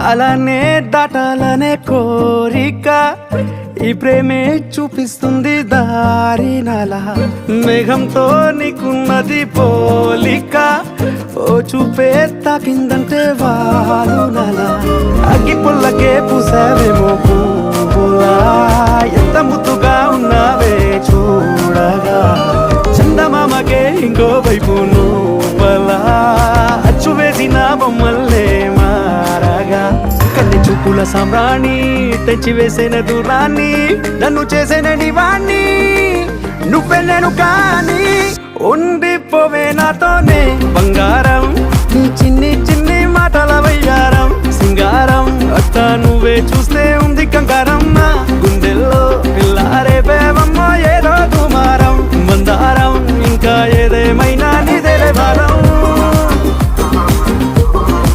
కాలానే దాటాలనే కోరిక ఈ ప్రేమే చూపిస్తుంది దారి నల మేఘంతో నీకున్నది పోలిక ఓ చూపే తాకిందంటే వాలు నల అగ్గి పుల్లకే పూసావేమో పువ్వులా ఎంత ముద్దుగా ఉన్నావే చూడగా చందమామకే ఇంకో వైపు నువ్వలా అచ్చు వేసిన బొమ్మల్లే మారగా కన్నె చూపుల సామ్రాణి తెచ్చి వేసిన దూరాన్ని నన్ను చేసిన నివాణ్ణి నువ్వే నేను కానీ ఉండిపోవే నాతోనే బంగారం నీ చిన్ని చిన్ని మాటల వయ్యారం సింగారం అత్త నువ్వే చూస్తా